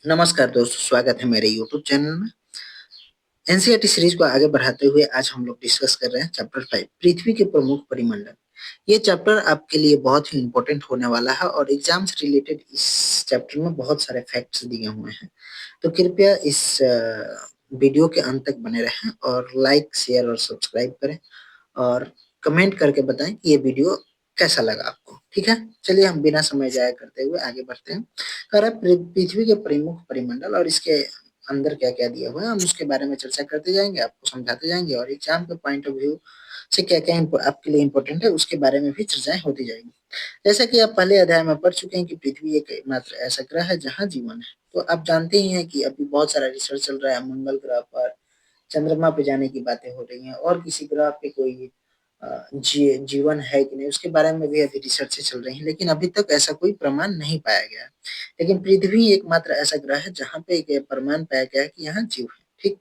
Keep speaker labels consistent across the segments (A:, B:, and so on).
A: नमस्कार दोस्तों, स्वागत है मेरे यूट्यूब चैनल में। एनसीईआरटी सीरीज को आगे बढ़ाते हुए आज हम लोग डिस्कस कर रहे हैं चैप्टर 5 पृथ्वी के प्रमुख परिमंडल। ये चैप्टर आपके लिए बहुत ही इम्पोर्टेंट होने वाला है और एग्जाम से रिलेटेड इस चैप्टर में बहुत सारे फैक्ट्स दिए हुए हैं। तो कृपया इस वीडियो के अंत तक बने रहें और लाइक, शेयर और सब्सक्राइब करें और कमेंट करके बताएं कि ये वीडियो कैसा लगा आपको। ठीक है, चलिए हम बिना समय जाया करते हुए आगे बढ़ते हैं। कह रहा है पृथ्वी के प्रमुख परिमंडल और इसके अंदर क्या क्या दिया हुआ है, हम उसके बारे में चर्चा करते जाएंगे, आपको समझाते जाएंगे और एग्जाम के पॉइंट ऑफ व्यू से क्या क्या आपके लिए इंपॉर्टेंट है उसके बारे में भी चर्चाएं होती जाएंगी। जैसा कि आप पहले अध्याय में पढ़ चुके हैं कि पृथ्वी एक मात्र ऐसा ग्रह है जहाँ जीवन है। तो आप जानते ही हैं कि अभी बहुत सारा रिसर्च चल रहा है, मंगल ग्रह पर, चंद्रमा पे जाने की बातें हो रही हैं और किसी ग्रह पे कोई जीवन है कि नहीं उसके बारे में भी अभी रिसर्चें चल रही हैं, लेकिन अभी तक ऐसा कोई प्रमाण नहीं पाया गया है। लेकिन पृथ्वी एकमात्र ऐसा ग्रह है जहाँ पे एक प्रमाण पाया गया है कि यहाँ जीव है। ठीक,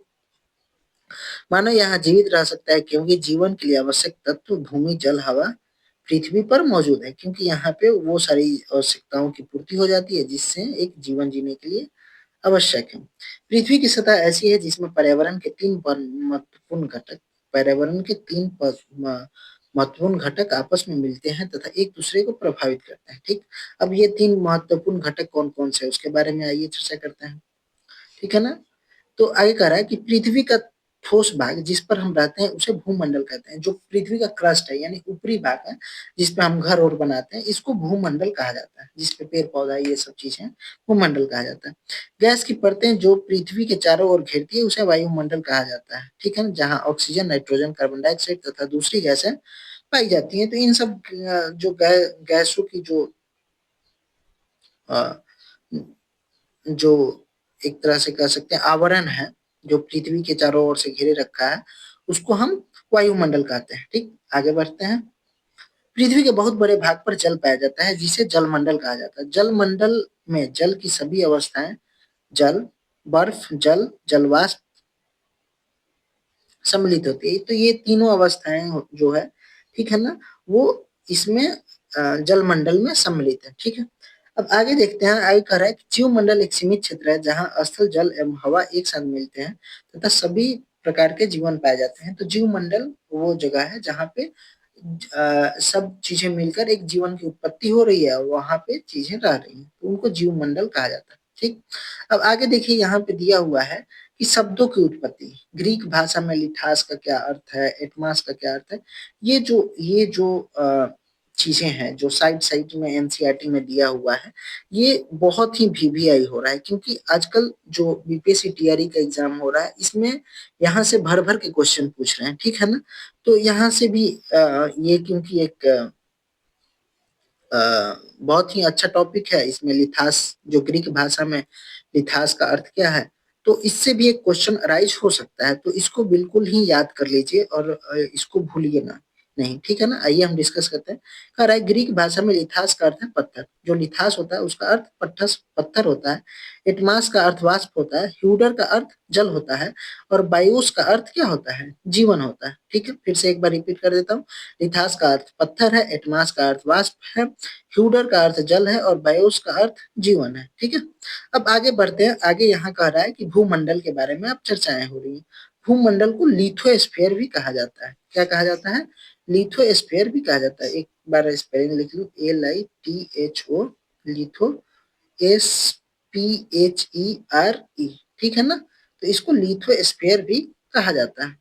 A: मानव यहाँ जीवित रह सकता है क्योंकि जीवन के लिए आवश्यक तत्व भूमि, जल, हवा पृथ्वी पर मौजूद है, क्योंकि यहाँ पे वो सारी आवश्यकताओं की पूर्ति हो जाती है जिससे एक जीवन जीने के लिए आवश्यक है। पृथ्वी की सतह ऐसी है जिसमें पर्यावरण के तीन महत्वपूर्ण घटक आपस में मिलते हैं तथा एक दूसरे को प्रभावित करते हैं। ठीक, अब ये तीन महत्वपूर्ण घटक कौन कौन से हैं उसके बारे में आइए चर्चा करते हैं। ठीक है ना। तो आगे कह रहा है कि पृथ्वी का ठोस भाग जिस पर हम रहते हैं उसे भूमंडल कहते हैं। जो पृथ्वी का क्रस्ट है यानी ऊपरी भाग है जिस पे हम घर और बनाते हैं, इसको भूमंडल कहा जाता है। जिस पे पेड़ पौधा ये सब चीजें भूमंडल कहा जाता है। गैस की परतें जो पृथ्वी के चारों ओर घेरती है उसे वायुमंडल कहा जाता है। ठीक है ना, जहाँ ऑक्सीजन, नाइट्रोजन, कार्बन डाइऑक्साइड तथा दूसरी गैसें पाई जाती हैं। तो इन सब जो गैसों की अ, जो एक तरह से कह सकते हैं आवरण है जो पृथ्वी के चारों ओर से घेरे रखा है, उसको हम वायुमंडल कहते हैं। ठीक, आगे बढ़ते हैं। पृथ्वी के बहुत बड़े भाग पर जल पाया जाता है जिसे जलमंडल कहा जाता है। जलमंडल में जल की सभी अवस्थाएं, जल, बर्फ, जलवाष्प सम्मिलित होती है। तो ये तीनों अवस्थाएं जो है, ठीक है ना, वो इसमें जलमंडल में सम्मिलित है। ठीक है, अब आगे देखते हैं। आगे कह रहा है कि जीव मंडल एक सीमित क्षेत्र है जहाँ स्थल, जल एवं हवा एक साथ मिलते हैं तथा सभी प्रकार के जीवन पाए जाते हैं। तो जीव मंडल वो जगह है जहाँ पे सब चीजें मिलकर एक जीवन की उत्पत्ति हो रही है और वहां पे चीजें रह रही हैं, तो उनको जीव मंडल कहा जाता है। ठीक, अब आगे देखिए यहाँ पे दिया हुआ है कि शब्दों की उत्पत्ति। ग्रीक भाषा में लिथास का क्या अर्थ है, एटमास का क्या अर्थ है, ये जो चीजें हैं जो साइड साइड में एनसीईआरटी में दिया हुआ है, ये बहुत ही वीवीआई हो रहा है क्योंकि आजकल जो बीपीएससी टीआरई का एग्जाम हो रहा है इसमें यहाँ से भर भर के क्वेश्चन पूछ रहे हैं। ठीक है ना, तो यहाँ से भी ये क्योंकि एक अ, बहुत ही अच्छा टॉपिक है। इसमें लिथास, जो ग्रीक भाषा में लिथास का अर्थ क्या है, तो इससे भी एक क्वेश्चन अराइज हो सकता है। तो इसको बिल्कुल ही याद कर लीजिए और इसको भूलिए ना। नहीं, ठीक है ना, आइए हम डिस्कस करते हैं। कह रहा है ग्रीक भाषा में लिथास का अर्थ है पत्थर। जो लिथास होता है उसका अर्थ पत्थर होता है। एटमास का अर्थ वाष्प होता है। ह्यूडर का अर्थ जल होता है और बायोस का अर्थ क्या होता है, जीवन होता है। ठीक है, फिर से एक बार रिपीट कर देता हूँ। लिथास का अर्थ पत्थर है, एटमास का अर्थ वाष्प है, ह्यूडर का अर्थ जल है और बायोस का अर्थ जीवन है। ठीक है, अब आगे बढ़ते हैं। आगे यहाँ कह रहा है कि भूमंडल के बारे में अब चर्चाएं हो रही हैं। भूमंडल को लिथोस्फीयर भी कहा जाता है। क्या कहा जाता है, लिथोस्फीयर भी कहा जाता है। एक बार स्पेलिंग लिख लो, LITHO, लिथो, SPHERE। ठीक है ना, तो इसको लिथोस्फीयर भी कहा जाता है।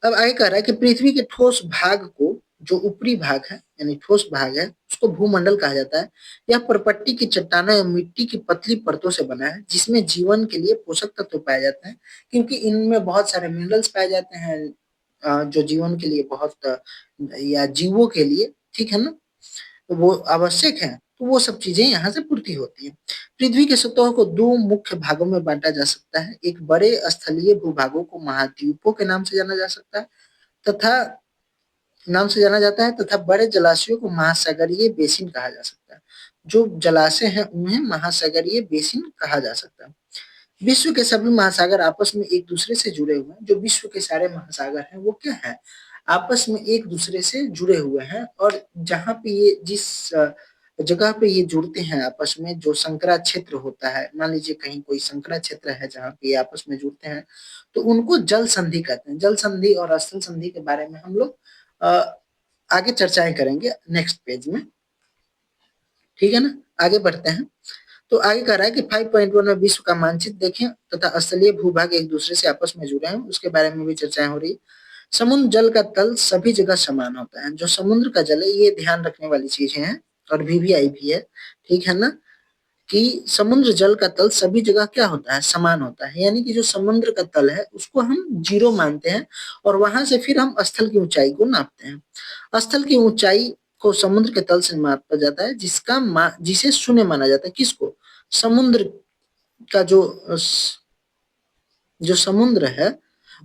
A: अब आगे कह रहा है कि पृथ्वी के ठोस भाग को, जो ऊपरी भाग है यानी ठोस भाग है, उसको भूमंडल कहा जाता है। यह परपट्टी की चट्टानों या मिट्टी की पतली परतों से बना है जिसमें जीवन के लिए पोषक तत्व पाए जाते हैं, क्योंकि इनमें बहुत सारे मिनरल्स पाए जाते हैं जो जीवन के लिए बहुत या जीवों के लिए, ठीक है ना, वो आवश्यक है। तो वो सब चीजें यहाँ से पूर्ति होती है। पृथ्वी के सतह को दो मुख्य भागों में बांटा जा सकता है। एक बड़े स्थलीय भूभागों को महाद्वीपों के नाम से जाना जा सकता है तथा तथा बड़े जलाशयों को महासागरीय बेसिन कहा जा सकता है। जो जलाशय हैं उन्हें महासागरीय बेसिन कहा जा सकता है। विश्व के सभी महासागर आपस में एक दूसरे से जुड़े हुए हैं। जो विश्व के सारे महासागर हैं वो क्या है, आपस में एक दूसरे से जुड़े हुए हैं। और जहाँ पे ये जिस जगह पे ये जुड़ते हैं आपस में, जो संकरा क्षेत्र होता है, मान लीजिए कहीं कोई संकरा क्षेत्र है जहाँ पे ये आपस में जुड़ते हैं, तो उनको जल संधि कहते हैं। जल संधि और स्थल संधि के बारे में हम लोग आगे चर्चाएं करेंगे नेक्स्ट पेज में, ठीक है ना। आगे बढ़ते हैं। तो आगे कह रहा है कि 5.1 में विश्व का मानचित्र देखें तथा स्थलीय भूभाग एक दूसरे से आपस में जुड़े हैं, उसके बारे में भी चर्चाएं हो रही है। समुद्र जल का तल सभी जगह समान होता है। जो समुद्र का जल है, ये ध्यान रखने वाली चीजें हैं और वीवीआई भी है, ठीक है ना, कि समुद्र जल का तल सभी जगह क्या होता है, समान होता है। यानी कि जो समुद्र का तल है उसको हम 0 मानते हैं और वहां से फिर हम स्थल की ऊंचाई को नापते हैं। स्थल की ऊंचाई को समुद्र के तल से मापा जाता है, जिसे शून्य माना जाता है। किसको? समुद्र का जो समुद्र है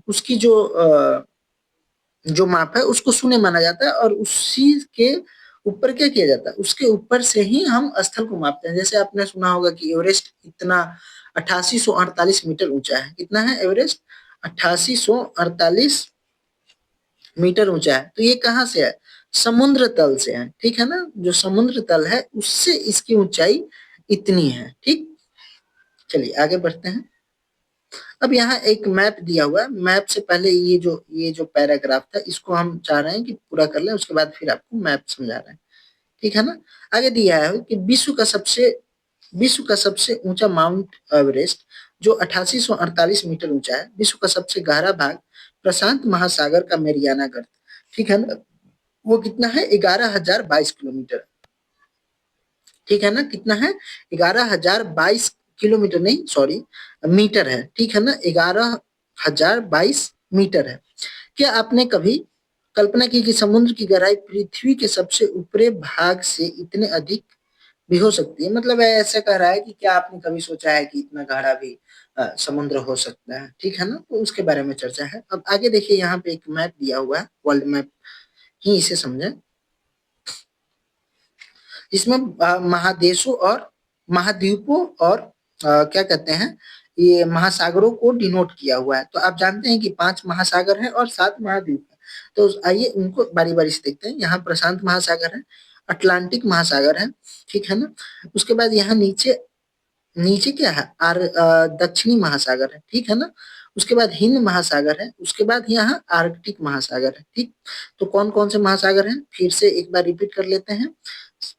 A: उसकी जो माप है उसको शून्य माना जाता है और उसी के ऊपर क्या किया जाता है, उसके ऊपर से ही हम स्थल को मापते हैं। जैसे आपने सुना होगा कि एवरेस्ट इतना 8848 मीटर ऊंचा है। कितना है एवरेस्ट? 8848 मीटर ऊंचा है। तो ये कहाँ से है? समुद्र तल से है, ठीक है ना। जो समुद्र तल है उससे इसकी ऊंचाई इतनी है, ठीक। चलिए आगे बढ़ते हैं। अब यहाँ एक मैप दिया हुआ है। मैप से पहले ये जो पैराग्राफ था इसको हम चाह रहे हैं कि पूरा कर लें, उसके बाद फिर आपको मैप समझा रहे हैं, ठीक है ना। आगे दिया है कि विश्व का सबसे ऊंचा माउंट एवरेस्ट जो 8848 मीटर ऊंचा है। विश्व का सबसे गहरा भाग प्रशांत महासागर का मेरियाना गर्त, ठीक है ना, वो कितना है? 11,022 किलोमीटर, ठीक है ना। कितना है? 11,022 किलोमीटर, नहीं सॉरी मीटर है, ठीक है ना। 11,022 मीटर है। क्या आपने कभी कल्पना की कि समुद्र की गहराई पृथ्वी के सबसे ऊपरी भाग से इतने अधिक भी हो सकती है? मतलब ऐसा कह रहा है कि क्या आपने कभी सोचा है कि इतना गहरा भी समुद्र हो सकता है, ठीक है ना। तो उसके बारे में चर्चा है। अब आगे देखिए, यहाँ पे एक मैप दिया हुआ है, वर्ल्ड मैप ही इसे समझें। इसमें महादेशों और महाद्वीपों और क्या कहते हैं, ये महासागरों को डिनोट किया हुआ है। तो आप जानते हैं कि 5 महासागर हैं और 7 महाद्वीप हैं। तो आइए उनको बारी बारी से देखते हैं। यहाँ प्रशांत महासागर है, अटलांटिक महासागर है, ठीक है ना। उसके बाद यहाँ नीचे नीचे क्या है? दक्षिणी महासागर है, ठीक है ना। उसके बाद हिंद महासागर है, उसके बाद यहाँ आर्कटिक महासागर है, ठीक। तो कौन कौन से महासागर हैं, फिर से एक बार रिपीट कर लेते हैं।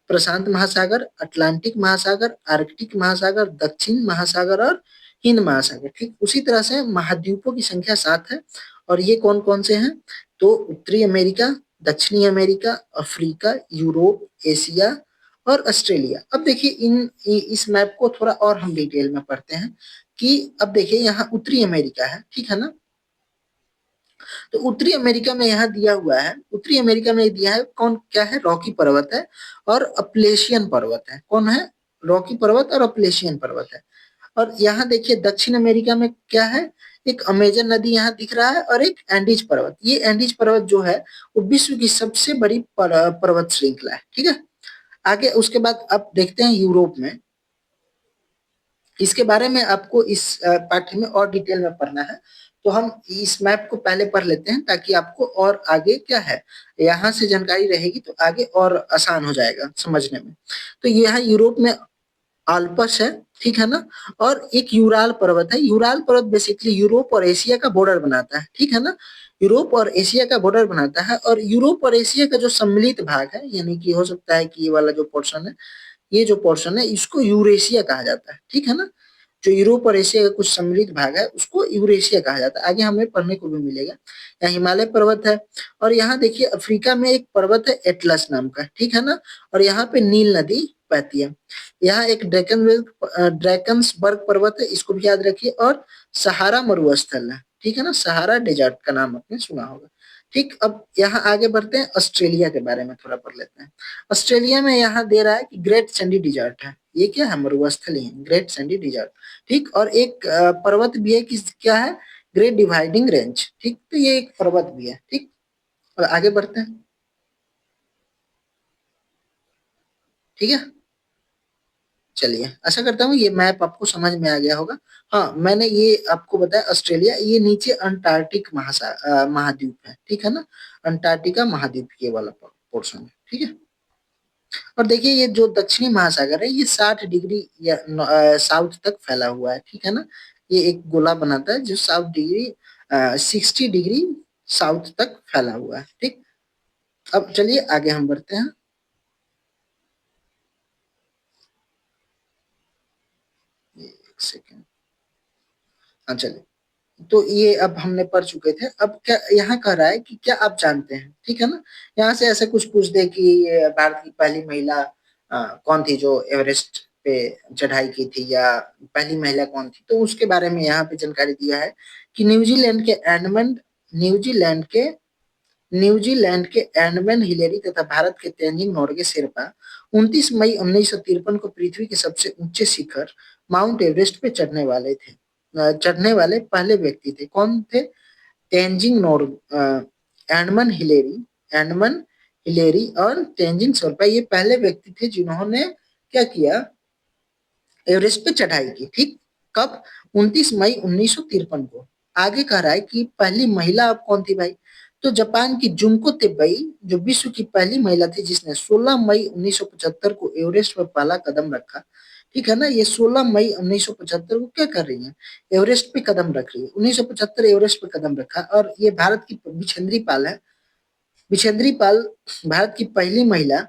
A: प्रशांत महासागर, अटलांटिक महासागर, आर्कटिक महासागर, दक्षिण महासागर और हिंद महासागर, ठीक। उसी तरह से महाद्वीपों की संख्या 7 है और ये कौन कौन से हैं? तो उत्तरी अमेरिका, दक्षिणी अमेरिका, अफ्रीका, यूरोप, एशिया और ऑस्ट्रेलिया। अब देखिए इस मैप को थोड़ा और हम डिटेल में पढ़ते हैं कि अब देखिए यहाँ उत्तरी अमेरिका है, ठीक है ना। तो उत्तरी अमेरिका में यहाँ दिया हुआ है, उत्तरी अमेरिका में दिया है कौन क्या है? रॉकी पर्वत है और अपलेशियन पर्वत है। कौन है? रॉकी पर्वत और अपलेशियन पर्वत है। और यहाँ देखिए दक्षिण अमेरिका में क्या है? एक अमेजन नदी यहाँ दिख रहा है और एक एंडीज पर्वत। ये एंडीज पर्वत जो है वो विश्व की सबसे बड़ी पर्वत श्रृंखला है, ठीक है। आगे उसके बाद अब देखते हैं यूरोप में। इसके बारे में आपको इस पाठ्य में और डिटेल में पढ़ना है, तो हम इस मैप को पहले पढ़ लेते हैं ताकि आपको और आगे क्या है, यहाँ से जानकारी रहेगी तो आगे और आसान हो जाएगा समझने में। तो यहाँ यूरोप में आल्पस है, ठीक है ना। और एक यूराल पर्वत है। यूराल पर्वत बेसिकली यूरोप और एशिया का बॉर्डर बनाता है, ठीक है ना। यूरोप और एशिया का बॉर्डर बनाता है और यूरोप और एशिया का जो सम्मिलित भाग है, यानी कि हो सकता है कि ये वाला जो पोर्शन है, ये जो पोर्शन है इसको यूरेशिया कहा जाता है, ठीक है ना। जो यूरोप और एशिया का कुछ सम्मिलित भाग है उसको यूरेशिया कहा जाता है। आगे हमें पढ़ने को भी मिलेगा। यहाँ हिमालय पर्वत है और यहाँ देखिए अफ्रीका में एक पर्वत है एटलस नाम का, ठीक है ना। और यहाँ पे नील नदी बहती है। यहाँ एक ड्रैकन्सबर्ग पर्वत है, इसको भी याद रखिए। और सहारा मरुस्थल है, ठीक है ना। सहारा डेजर्ट का नाम आपने सुना होगा, ठीक। अब यहाँ आगे बढ़ते हैं, ऑस्ट्रेलिया के बारे में थोड़ा पढ़ लेते हैं। ऑस्ट्रेलिया में यहाँ दे रहा है कि ग्रेट सैंडी डिजर्ट है। ये क्या है? मरुस्थल ही है, ग्रेट सैंडी डिजर्ट, ठीक। और एक पर्वत भी है कि क्या है? ग्रेट डिवाइडिंग रेंज, ठीक। तो ये एक पर्वत भी है, ठीक। और आगे बढ़ते हैं, ठीक है। चलिए आशा करता हूँ ये मैप आपको समझ में आ गया होगा। हाँ, मैंने ये आपको बताया ऑस्ट्रेलिया, ये नीचे अंटार्कटिक महाद्वीप है, ठीक है ना। अंटार्कटिका महाद्वीप ये वाला पोर्शन है, ठीक है। और देखिए ये जो दक्षिणी महासागर है ये 60 डिग्री या साउथ तक फैला हुआ है, ठीक है ना। ये एक गोला बनाता है जो 60 डिग्री साउथ तक फैला हुआ है, ठीक। अब चलिए आगे हम बढ़ते हैं। एक सेकेंड। हाँ चलिए। तो ये अब हमने पढ़ चुके थे। अब क्या यहाँ कह रहा है कि क्या आप जानते हैं, ठीक है ना। यहाँ से ऐसे कुछ पूछ दे कि ये भारत की पहली महिला कौन थी जो एवरेस्ट पे चढ़ाई की थी, या पहली महिला कौन थी, तो उसके बारे में यहाँ पे जानकारी दिया है कि न्यूजीलैंड के न्यूजीलैंड के एडमंड हिलेरी तथा भारत के तेंजिंग नोर्गे शेरपा 29 मई 1953 को पृथ्वी के सबसे ऊंचे शिखर माउंट एवरेस्ट पे चढ़ने वाले पहले व्यक्ति थे। कौन थे? Tenzing Edmund Hillary Edmund Hillary और तेंजिंग शेरपा ये पहले व्यक्ति थे जिन्होंने क्या किया, एवरेस्ट पे चढ़ाई की, ठीक। कब? 29 मई 1953 को। आगे कह रहा है कि पहली महिला अब कौन थी भाई, तो जापान की जुंको तेबई जो विश्व की पहली महिला थी जिसने 16 मई 1975 को एवरेस्ट पर पहला कदम रखा, ठीक है ना। ये 16 मई 1975 को क्या कर रही है, एवरेस्ट पे कदम रख रही है। 1975 एवरेस्ट पे कदम रखा, और ये भारत की बिछेंद्री पाल है। बिछेंद्री पाल भारत की पहली महिला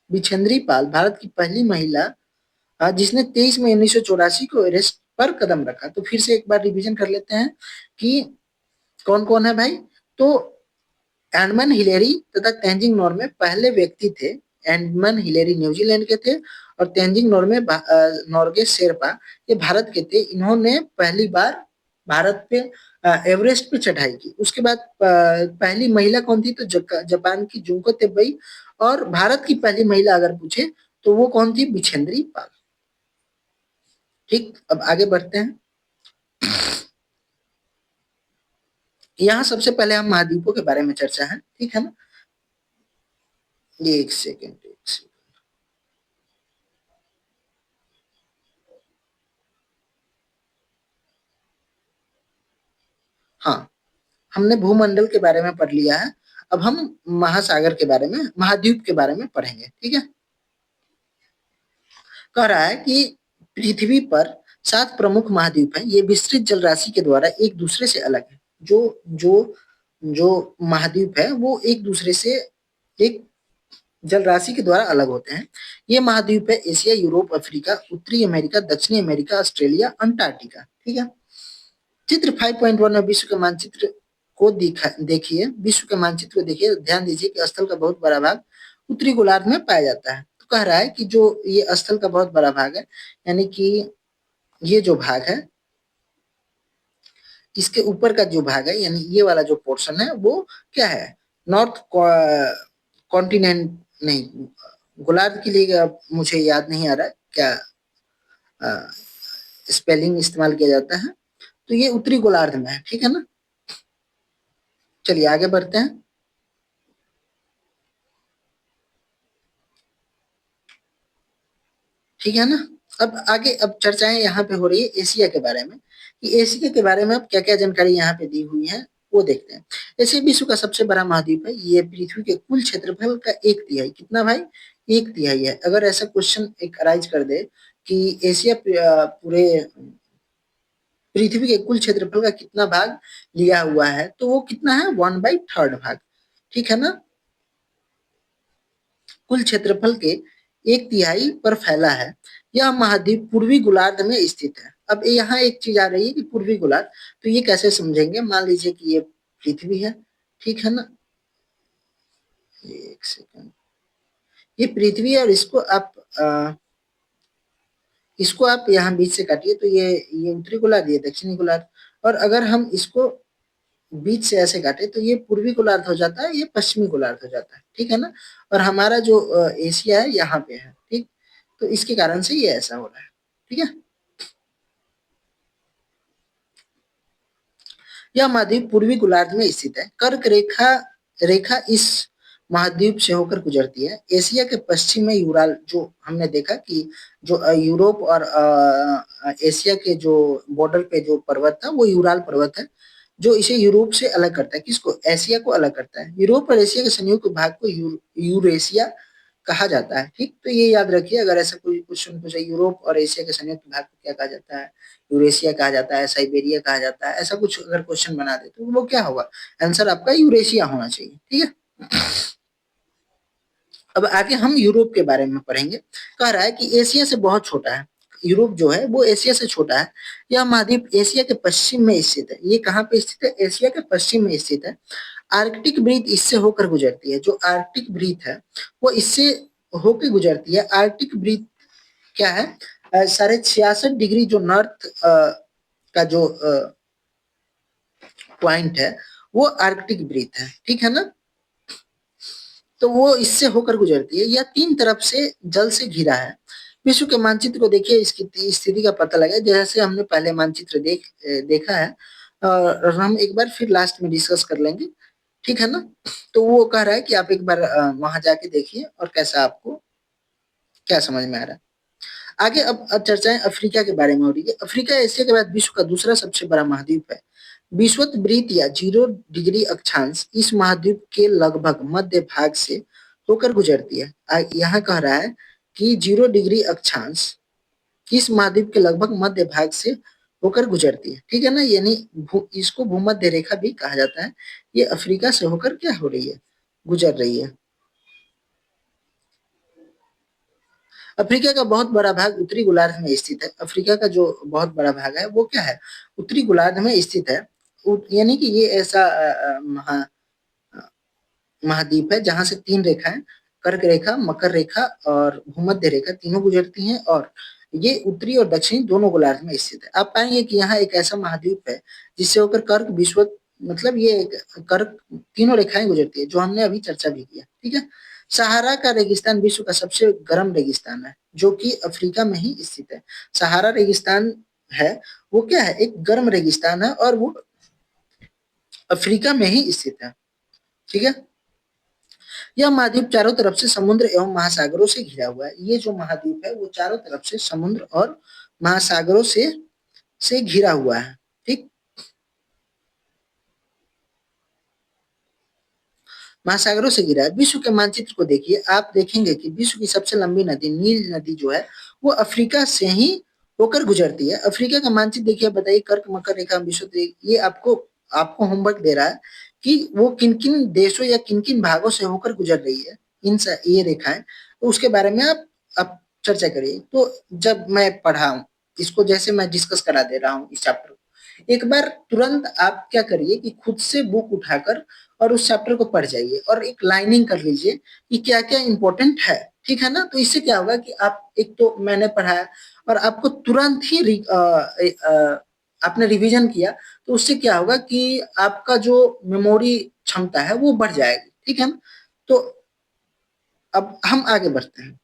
A: बिछेंद्री पाल भारत की पहली महिला जिसने 23 मई 1984 को एवरेस्ट पर कदम रखा। तो फिर से एक बार रिवीजन कर लेते हैं कि कौन कौन है भाई। तो एडमंड हिलेरी तथा तेंजिंग नोर्गे पहले व्यक्ति थे। एडमंड हिलेरी न्यूजीलैंड के थे और तेंजिंग नोर्गे शेरपा ये भारत के थे। इन्होंने पहली बार भारत पे एवरेस्ट पे चढ़ाई की। उसके बाद पहली महिला कौन थी, तो जापान की जुंको तेबई। और भारत की पहली महिला अगर पूछे तो वो कौन थी, बिछेंद्री पाल, ठीक। अब आगे बढ़ते हैं। यहाँ सबसे पहले हम महाद्वीपों के बारे में चर्चा है, ठीक है ना। एक सेकेंड, एक सेकेंड। हाँ, हमने भूमंडल के बारे में पढ़ लिया है। अब हम महासागर के बारे में, महाद्वीप के बारे में पढ़ेंगे, ठीक है। कह रहा है कि पृथ्वी पर 7 प्रमुख महाद्वीप हैं। ये विस्तृत जल राशि के द्वारा एक दूसरे से अलग है। जो जो जो महाद्वीप है वो एक दूसरे से एक जल राशि के द्वारा अलग होते हैं। ये महाद्वीप है एशिया, यूरोप, अफ्रीका, उत्तरी अमेरिका, दक्षिणी अमेरिका, ऑस्ट्रेलिया, अंटार्कटिका, ठीक है। चित्र 5.1 में विश्व के मानचित्र को देखिए। विश्व के मानचित्र को देखिए, ध्यान दीजिए कि स्थल का बहुत बड़ा भाग उत्तरी गोलार्ध में पाया जाता है। तो कह रहा है कि जो ये स्थल का बहुत बड़ा भाग है, यानी कि ये जो भाग है, इसके ऊपर का जो भाग है, यानी ये वाला जो पोर्शन है वो क्या है, नॉर्थ कॉन्टिनेंट, नहीं, गोलार्ध के लिए मुझे याद नहीं आ रहा क्या स्पेलिंग इस्तेमाल किया जाता है। तो ये उत्तरी गोलार्ध में है, ठीक है ना। चलिए आगे बढ़ते हैं। ठीक है ना। अब आगे अब चर्चाएं यहाँ पे हो रही है एशिया के बारे में, कि एशिया के बारे में अब क्या क्या जानकारी यहाँ पे दी हुई है वो देखते हैं। एशिया विश्व का सबसे बड़ा महाद्वीप है। ये पृथ्वी के कुल क्षेत्रफल का 1/3, कितना भाई, 1/3 है। अगर ऐसा क्वेश्चन एक अराइज कर दे कि एशिया पूरे पृथ्वी के कुल क्षेत्रफल का कितना भाग लिया हुआ है, तो वो कितना है, 1/3 भाग, ठीक है ना। कुल क्षेत्रफल के 1/3 पर फैला है। यह महाद्वीप पूर्वी गोलार्ध में स्थित है। अब यहाँ एक चीज आ रही है कि पूर्वी गोलार्ध, तो ये कैसे समझेंगे। मान लीजिए कि ये पृथ्वी है, ठीक है ना। एक सेकंड, ये पृथ्वी है और इसको आप यहाँ बीच से काटिए, तो ये उत्तरी गोलार्ध, ये दक्षिणी गोलार्ध। और अगर हम इसको बीच से ऐसे काटे तो ये पूर्वी गोलार्ध हो जाता है, ये पश्चिमी गोलार्ध हो जाता है, ठीक है ना। और हमारा जो एशिया है यहाँ पे है, ठीक। तो इसके कारण से ये ऐसा हो रहा है, ठीक है। यह महाद्वीप पूर्वी गोलार्ध में स्थित है। कर्क रेखा रेखा इस महाद्वीप से होकर गुजरती है। एशिया के पश्चिम में यूराल, जो हमने देखा कि जो यूरोप और एशिया के जो बॉर्डर पे जो पर्वत था वो यूराल पर्वत है, जो इसे यूरोप से अलग करता है। किसको? एशिया को अलग करता है। यूरोप और एशिया के संयुक्त भाग को यूरेशिया कहा जाता है। ठीक, तो ये याद रखिए, अगर ऐसा कोई क्वेश्चन पूछे यूरोप और एशिया के संयुक्त भाग को क्या कहा जाता है, यूरेशिया कहा जाता है, साइबेरिया कहा जाता है, ऐसा कुछ अगर क्वेश्चन बना दे तो वो क्या होगा, आंसर आपका यूरेशिया होना चाहिए। ठीक है, अब आगे हम यूरोप के बारे में पढ़ेंगे। कह रहा है कि एशिया से बहुत छोटा है, यूरोप जो है वो एशिया से छोटा है। यह महाद्वीप एशिया के पश्चिम में स्थित है। ये कहाँ पे स्थित है, एशिया के पश्चिम में स्थित है। आर्कटिक ब्रीथ इससे होकर गुजरती है, जो आर्कटिक ब्रीथ है वो इससे होकर गुजरती है। आर्कटिक ब्रीथ क्या है, 66.5 डिग्री जो नॉर्थ का जो पॉइंट है वो आर्कटिक ब्रीथ है। ठीक है ना, तो वो इससे होकर गुजरती है। यह तीन तरफ से जल से घिरा है। विश्व के मानचित्र को देखिए, इसकी स्थिति का पता लगाए, जैसे हमने पहले मानचित्र देखा है, और हम एक बार फिर लास्ट में डिस्कस कर लेंगे। ठीक है ना, तो वो कह रहा है कि आप एक बार वहां जाके देखिए और कैसा आपको क्या समझ में आ रहा है। आगे अब चर्चाएं अफ्रीका के बारे में हो रही है। अफ्रीका एशिया के बाद विश्व का दूसरा सबसे बड़ा महाद्वीप है। विषुवत या 0 डिग्री अक्षांश इस महाद्वीप के लगभग मध्य भाग से होकर गुजरती है। यहाँ कह रहा है कि 0 डिग्री अक्षांश इस महाद्वीप के लगभग मध्य भाग से होकर गुजरती है। ठीक है ना, यानी इसको भूमध्य रेखा भी कहा जाता है। ये अफ्रीका से होकर क्या हो रही है, गुजर रही है। अफ्रीका का बहुत बड़ा भाग उत्तरी गोलार्ध में स्थित है। अफ्रीका का जो बहुत बड़ा भाग है वो क्या है, उत्तरी गोलार्ध में स्थित है। यानी कि ये ऐसा महाद्वीप है जहां से तीन रेखाएं, कर्क रेखा, मकर रेखा और भूमध्य रेखा तीनों गुजरती हैं, और ये उत्तरी और दक्षिणी दोनों गोलार्ध में स्थित है। आप पाएंगे कि यहाँ एक ऐसा महाद्वीप है जिससे होकर कर्क विषुवत, मतलब ये कर्क तीनों रेखाएं गुजरती है, जो हमने अभी चर्चा भी किया। ठीक है, सहारा का रेगिस्तान विश्व का सबसे गर्म रेगिस्तान है, जो कि अफ्रीका में ही स्थित है। सहारा रेगिस्तान है, वो क्या है, एक गर्म रेगिस्तान है, और वो अफ्रीका में ही स्थित है। ठीक है, यह महाद्वीप चारों तरफ से समुद्र एवं महासागरों से घिरा हुआ है। ये जो महाद्वीप है वो चारों तरफ से समुद्र और महासागरों से घिरा हुआ है। ठीक, महासागरों से घिरा है। विश्व के मानचित्र को देखिए, आप देखेंगे कि विश्व की सबसे लंबी नदी नील नदी जो है वो अफ्रीका से ही होकर गुजरती है। अफ्रीका का मानचित्र देखिए, बताइए कर्क मकर रेखा विश्व, ये आपको आपको होमवर्क दे रहा है कि वो किन किन देशों या किन किन भागों से होकर गुजर रही है, ये रेखाएं, तो उसके बारे में आप चर्चा करिए। तो जब मैं पढ़ा हूँ इसको, जैसे मैं डिस्कस करा दे रहा हूँ इस चैप्टर को, एक बार तुरंत आप क्या करिए कि खुद से बुक उठाकर और उस चैप्टर को पढ़ जाइए और एक लाइनिंग कर लीजिए कि क्या क्या इंपॉर्टेंट है। ठीक है ना, तो इससे क्या होगा कि आप, एक तो मैंने पढ़ाया और आपको तुरंत ही आपने रिवीजन किया, तो उससे क्या होगा कि आपका जो मेमोरी क्षमता है वो बढ़ जाएगी। ठीक है ना, तो अब हम आगे बढ़ते हैं।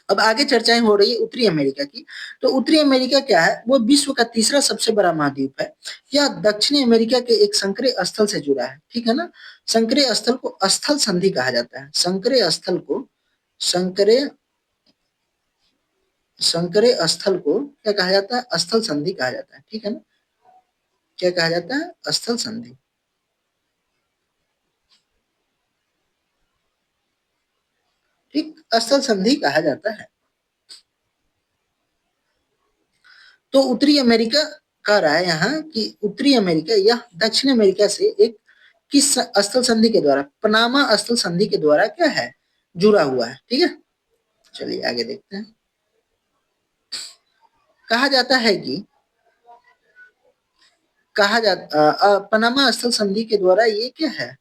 A: अब आगे चर्चाएं हो रही है उत्तरी अमेरिका की। तो उत्तरी अमेरिका क्या है, वो विश्व का तीसरा सबसे बड़ा महाद्वीप है। यह दक्षिणी अमेरिका के एक संकरे स्थल से जुड़ा है। ठीक है ना, संकरे स्थल को स्थल संधि कहा जाता है। संकरे स्थल को संकरे संकरे स्थल को क्या कहा जाता है, स्थल संधि कहा जाता है। ठीक है ना, क्या कहा जाता है, स्थल संधि। ठीक, स्थल संधि कहा जाता है। तो उत्तरी अमेरिका कह रहा है यहाँ कि उत्तरी अमेरिका यह दक्षिण अमेरिका से एक किस स्थल संधि के द्वारा, पनामा स्थल संधि के द्वारा क्या है, जुड़ा हुआ है। ठीक है, चलिए आगे देखते हैं। कहा जाता है कि पनामा स्थल संधि के द्वारा ये क्या है,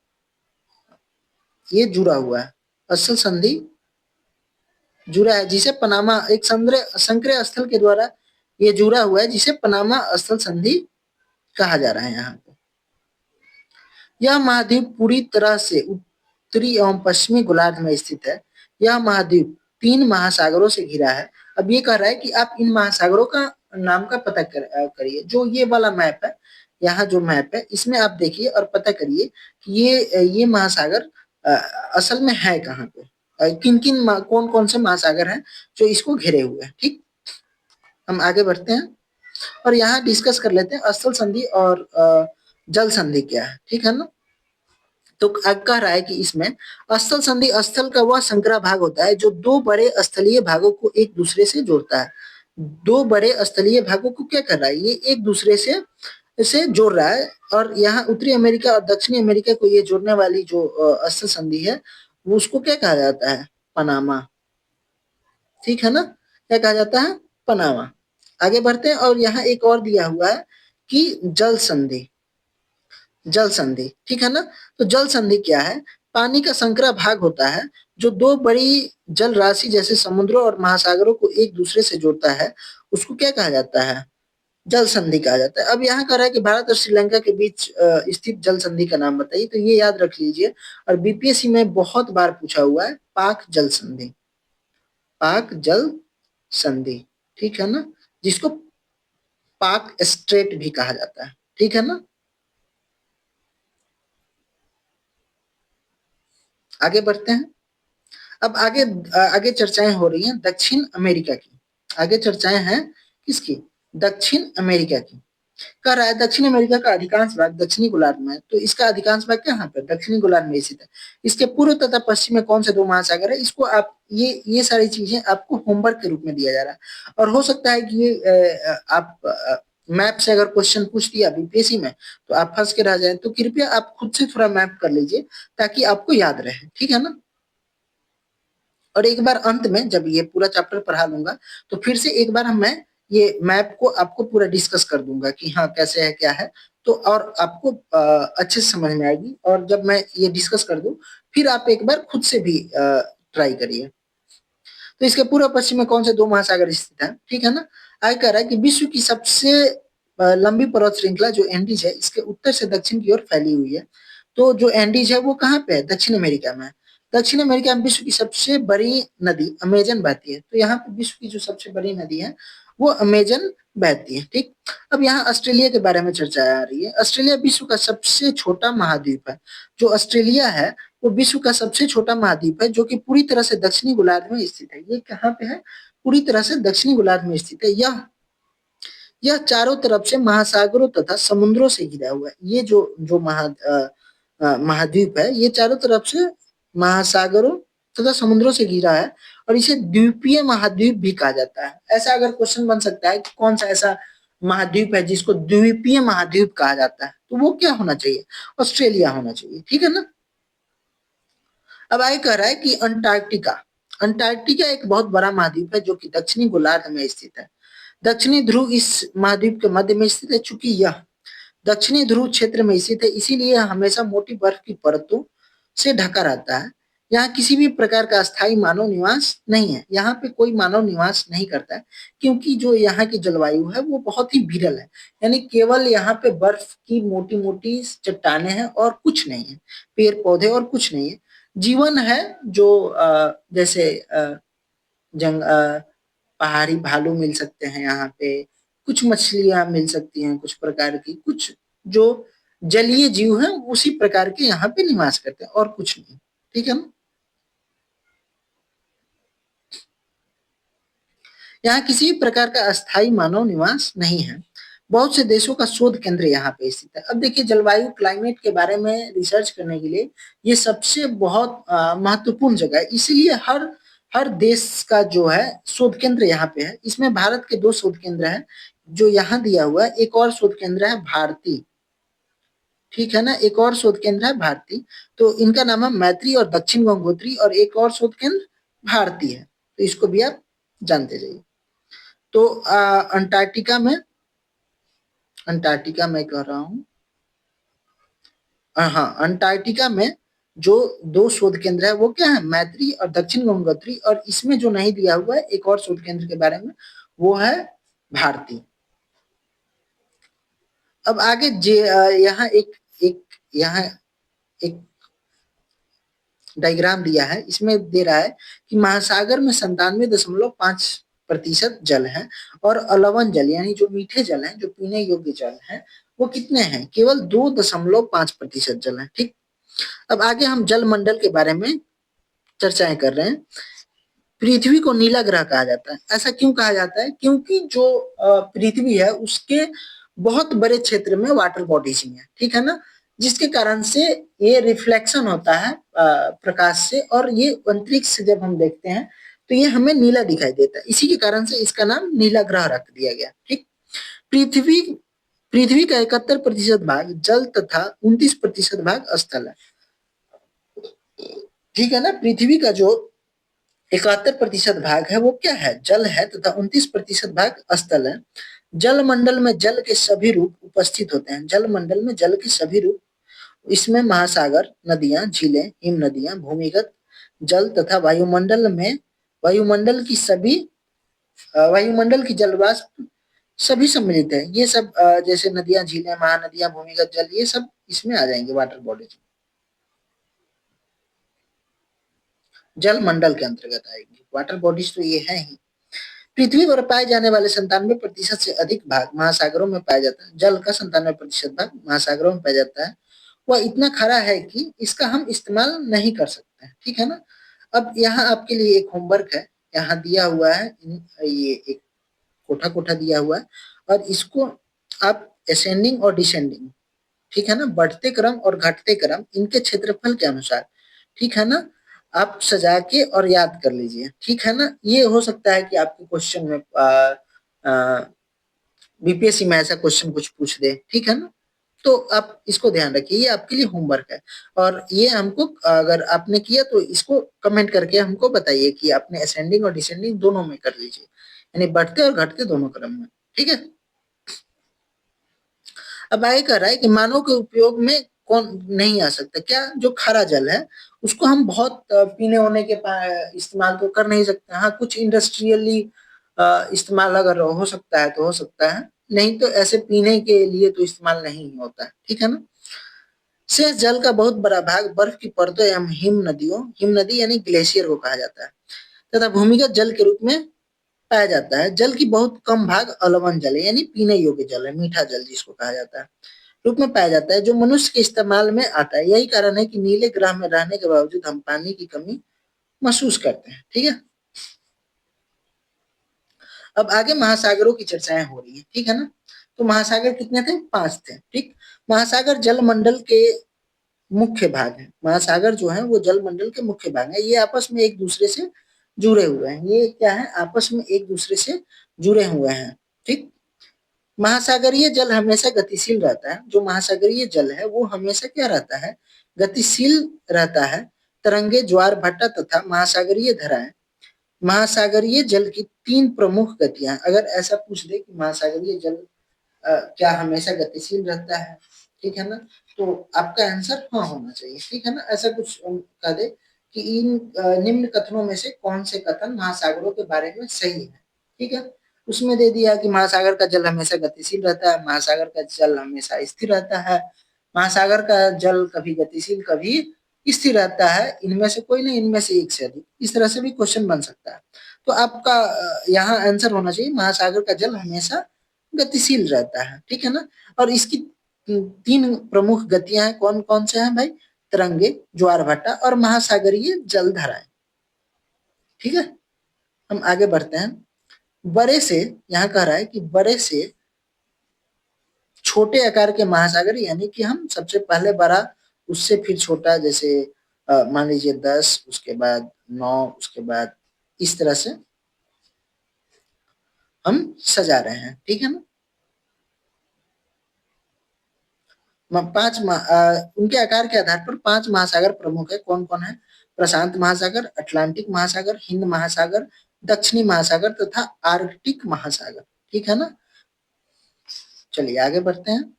A: ये जुड़ा हुआ है, स्थल संधि जुड़ा है, जिसे पनामा एक संक्रिय स्थल के द्वारा ये जुड़ा हुआ है, जिसे पनामा स्थल संधि कहा जा रहा है। यहाँ पे यह महाद्वीप पूरी तरह से उत्तरी एवं पश्चिमी गोलार्ध में स्थित है। यह महाद्वीप तीन महासागरों से घिरा है। अब ये कह रहा है कि आप इन महासागरों का नाम का पता करिए। जो ये वाला मैप है, यहाँ जो मैप है इसमें आप देखिए और पता करिए कि ये महासागर असल में है कहाँ पे, किन किन कौन कौन से महासागर हैं जो इसको घेरे हुए हैं। ठीक, हम आगे बढ़ते हैं और यहाँ डिस्कस कर लेते हैं स्थल संधि और जल संधि क्या है। ठीक है ना, तो कह रहा है कि इसमें स्थल संधि स्थल का वह संकरा भाग होता है जो दो बड़े स्थलीय भागों को एक दूसरे से जोड़ता है। दो बड़े स्थलीय भागों को क्या कर रहा है, ये एक दूसरे से जोड़ रहा है। और यहाँ उत्तरी अमेरिका और दक्षिणी अमेरिका को ये जोड़ने वाली जो स्थल संधि है, वो उसको क्या कहा जाता है, पनामा। ठीक है ना, क्या कहा जाता है, पनामा। आगे बढ़ते हैं और यहाँ एक और दिया हुआ है कि जल संधि। जल संधि, ठीक है ना। तो जल संधि क्या है, पानी का संकरा भाग होता है जो दो बड़ी जल राशि जैसे समुद्रों और महासागरों को एक दूसरे से जोड़ता है, उसको क्या कहा जाता है, जल संधि कहा जाता है। अब यहाँ कह रहा है कि भारत और श्रीलंका के बीच स्थित जल संधि का नाम बताइए, तो ये याद रख लीजिए और बीपीएससी में बहुत बार पूछा हुआ है, पाक जल संधि। पाक जल संधि, ठीक है ना, जिसको पाक स्ट्रेट भी कहा जाता है, ठीक है ना। आगे बढ़ते हैं। अब आगे चर्चाएं हो रही हैं दक्षिण अमेरिका की। आगे चर्चाएं हैं किसकी, दक्षिण अमेरिका की। कह रहा है दक्षिण अमेरिका का अधिकांश भाग दक्षिणी गोलार्ध में है, तो इसका अधिकांश भाग कहाँ पे, दक्षिणी गोलार्ध में स्थित है। इसके पूर्व तथा पश्चिम में कौन से दो महासागर है, इसको आप ये सारी चीजें आपको होमवर्क के रूप में दिया जा रहा है। और हो सकता है कि ये आप मैप से अगर क्वेश्चन पूछ दिया बीपीएससी में तो आप फंस के रह जाए, तो कृपया आप खुद से थोड़ा मैप कर लीजिए ताकि आपको याद रहे, ठीक है ना। और एक बार अंत में जब ये पूरा चैप्टर पढ़ा लूंगा तो फिर से एक बार मैं ये मैप को आपको पूरा डिस्कस कर दूंगा कि हाँ कैसे है क्या है, तो और आपको अच्छे से समझ में आएगी। और जब मैं ये डिस्कस कर दूं फिर आप एक बार खुद से भी ट्राई करिए। तो इसके पूर्व पश्चिम में कौन से दो महासागर स्थित है, ठीक है ना। आगे कह रहा है कि विश्व की सबसे लंबी पर्वत श्रृंखला जो एंडीज है, इसके उत्तर से दक्षिण की ओर फैली हुई है। तो जो एंडीज है वो कहाँ पे है, दक्षिण अमेरिका में है। दक्षिण अमेरिका में विश्व की सबसे बड़ी नदी अमेजन बहती है, तो यहाँ पे विश्व की जो सबसे बड़ी नदी है वो अमेजन बहती है, ठीक। अब यहाँ ऑस्ट्रेलिया के बारे में चर्चा आ रही है। ऑस्ट्रेलिया विश्व का सबसे छोटा महाद्वीप है। जो ऑस्ट्रेलिया है वो विश्व का सबसे छोटा महाद्वीप है जो कि पूरी तरह से दक्षिणी गोलार्ध में स्थित है। ये कहाँ पे है, पूरी तरह से दक्षिणी गोलार्ध में स्थित है। यह चारों तरफ से महासागरों तथा समुद्रों से घिरा हुआ है। ये जो महाद्वीप है ये चारों तरफ से महासागरों तथा समुद्रों से घिरा है और इसे द्वीपीय महाद्वीप भी कहा जाता है। ऐसा अगर क्वेश्चन बन सकता है कि कौन सा ऐसा महाद्वीप है जिसको द्वीपीय महाद्वीप कहा जाता है, तो वो क्या होना चाहिए, ऑस्ट्रेलिया होना चाहिए, ठीक है ना। अब आगे कह रहा है कि अंटार्कटिका। अंटार्कटिका एक बहुत बड़ा महाद्वीप है जो कि दक्षिणी गोलार्ध में स्थित है। दक्षिणी ध्रुव इस महाद्वीप के मध्य में स्थित है। चूंकि यह दक्षिणी ध्रुव क्षेत्र में स्थित है इसीलिए यह हमेशा मोटी बर्फ की परतों से ढका रहता है। यहाँ किसी भी प्रकार का अस्थायी मानव निवास नहीं है। यहाँ पे कोई मानव निवास नहीं करता है क्योंकि जो यहाँ की जलवायु है वो बहुत ही विरल है। यानी केवल यहाँ पे बर्फ की मोटी मोटी चट्टाने हैं और कुछ नहीं है, पेड़ पौधे और कुछ नहीं है। जीवन है जो जैसे जंग पहाड़ी भालू मिल सकते हैं यहाँ पे, कुछ मछलियां मिल सकती हैं कुछ प्रकार की, कुछ जो जलीय जीव हैं उसी प्रकार के यहाँ पे निवास करते हैं और कुछ नहीं, ठीक है ना। यहाँ किसी भी प्रकार का अस्थायी मानव निवास नहीं है। बहुत से देशों का शोध केंद्र यहाँ पे स्थित है। अब देखिए जलवायु क्लाइमेट के बारे में रिसर्च करने के लिए ये सबसे बहुत महत्वपूर्ण जगह है, इसीलिए हर हर देश का जो है शोध केंद्र यहाँ पे है। इसमें भारत के दो शोध केंद्र हैं जो यहाँ दिया हुआ है। एक और शोध केंद्र है भारती, ठीक है ना, एक और शोध केंद्र है भारती। तो इनका नाम है मैत्री और दक्षिण गंगोत्री और एक और शोध केंद्र भारती है, तो इसको भी आप जानते जाइए। तो अंटार्कटिका में कह रहा हूँ, हाँ अंटार्कटिका में जो दो शोध केंद्र है वो क्या है, मैत्री और दक्षिण गंगोत्री। और इसमें जो नहीं दिया हुआ है एक और शोध केंद्र के बारे में वो है भारती। अब आगे यहाँ एक यहाँ एक डायग्राम दिया है, इसमें दे रहा है कि महासागर में 97.5% जल है और अलवण जल यानी जो मीठे जल हैं, जो पीने योग्य जल हैं, वो कितने हैं, केवल 2.5% जल है, ठीक। अब आगे हम जल मंडल के बारे में चर्चाएं कर रहे हैं। पृथ्वी को नीला ग्रह कहा जाता है। ऐसा क्यों कहा जाता है, क्योंकि जो पृथ्वी है उसके बहुत बड़े क्षेत्र में वाटर बॉडीज ही है, ठीक है ना। जिसके कारण से ये रिफ्लेक्शन होता है प्रकाश से, और ये अंतरिक्ष से जब हम देखते हैं तो ये हमें नीला दिखाई देता है। इसी के कारण से इसका नाम नीला ग्रह रख दिया गया। ठीक। पृथ्वी पृथ्वी का 71% भाग जल तथा 29% भाग स्थल है। ठीक है ना। पृथ्वी का जो 71% भाग है वो क्या है, जल है, तथा 29% भाग स्थल है। जल मंडल में जल के सभी रूप उपस्थित होते हैं। जल मंडल में जल के सभी रूप, इसमें महासागर, नदियां, झीलें, हिम नदियां, भूमिगत जल तथा वायुमंडल की जलवाष्प सभी सम्मिलित है। ये सब जैसे नदियां, झीलें, महानदियां, भूमिगत जल, ये सब इसमें आ जाएंगे वाटर बॉडीज, जल मंडल के अंतर्गत आएगी। वाटर बॉडीज तो ये है ही। पृथ्वी पर पाए जाने वाले 97% से अधिक भाग महासागरों में पाया जाता है। जल का 97% भाग महासागरों में पाया जाता है। वह इतना खारा है कि इसका हम इस्तेमाल नहीं कर सकते। ठीक है ना। अब यहाँ आपके लिए एक होमवर्क है, यहाँ दिया हुआ है, ये एक कोठा कोठा दिया हुआ है, और इसको आप असेंडिंग और डिसेंडिंग, ठीक है ना, बढ़ते क्रम और घटते क्रम, इनके क्षेत्रफल के अनुसार, ठीक है ना, आप सजा के और याद कर लीजिए। ठीक है ना। ये हो सकता है कि आपके क्वेश्चन में बीपीएससी में ऐसा क्वेश्चन कुछ पूछ दे। ठीक है ना। तो आप इसको ध्यान रखिए, ये आपके लिए होमवर्क है, और ये हमको अगर आपने किया तो इसको कमेंट करके हमको बताइए कि आपने असेंडिंग और डिसेंडिंग दोनों में कर लीजिए, यानी बढ़ते और घटते दोनों क्रम में। ठीक है। अब आगे कह रहा है कि मानव के उपयोग में कौन नहीं आ सकता, क्या, जो खारा जल है उसको हम बहुत पीने होने के इस्तेमाल तो कर नहीं सकते। हाँ, कुछ इंडस्ट्रियली इस्तेमाल अगर हो सकता है तो हो सकता है, नहीं तो ऐसे पीने के लिए तो इस्तेमाल नहीं होता है। ठीक है ना। शेष जल का बहुत बड़ा भाग बर्फ की परतों एवं हिम नदी यानी ग्लेशियर को कहा जाता है, तथा भूमिगत जल के रूप में पाया जाता है। जल की बहुत कम भाग अलवन जल है, यानी पीने योग्य जल है, मीठा जल जिसको कहा जाता है, रूप में पाया जाता है, जो मनुष्य के इस्तेमाल में आता है। यही कारण है कि नीले ग्रह में रहने के बावजूद हम पानी की कमी महसूस करते हैं। ठीक है। अब आगे महासागरों की चर्चाएं हो रही है। ठीक है ना। तो महासागर कितने थे, 5 थे। ठीक। महासागर जलमंडल के मुख्य भाग है। महासागर जो है वो जलमंडल के मुख्य भाग है। ये आपस में एक दूसरे से जुड़े हुए हैं। ये क्या है, आपस में एक दूसरे से जुड़े हुए हैं। ठीक। महासागरीय जल हमेशा गतिशील रहता है। जो महासागरीय जल है वो हमेशा क्या रहता है, गतिशील रहता है। तरंगे, ज्वार भाटा तथा महासागरीय धाराएं। महासागरीय जल की 3 प्रमुख गतियां, अगर ऐसा पूछ दे कि महासागरीय जल क्या हमेशा गतिशील रहता है, ठीक है ना, तो आपका आंसर हाँ होना चाहिए। ठीक है ना। ऐसा कुछ कह दे कि इन निम्न कथनों में से कौन से कथन महासागरों के बारे में सही है। ठीक है। उसमें दे दिया कि महासागर का जल हमेशा गतिशील रहता है, महासागर का जल हमेशा स्थिर रहता है, महासागर का जल कभी गतिशील कभी स्थिर रहता है, इनमें से कोई नहीं, इनमें से एक से अधिक। इस तरह से भी क्वेश्चन बन सकता है। तो आपका यहाँ आंसर होना चाहिए महासागर का जल हमेशा गतिशील रहता है। ठीक है ना। और इसकी 3 प्रमुख गतियां हैं, कौन कौन से हैं भाई, तरंगे, ज्वार भाटा और महासागरीय जलधाराएं। ठीक है। हम आगे बढ़ते हैं। बड़े से, यहाँ कह रहा है कि बड़े से छोटे आकार के महासागर, यानी कि हम सबसे पहले बड़ा, उससे फिर छोटा, जैसे मान लीजिए 10, उसके बाद 9, उसके बाद इस तरह से हम सजा रहे हैं। ठीक है ना। उनके आकार के आधार पर 5 महासागर प्रमुख है। कौन कौन है, प्रशांत महासागर, अटलांटिक महासागर, हिंद महासागर, दक्षिणी महासागर तथा आर्कटिक महासागर। ठीक है ना। चलिए आगे बढ़ते हैं।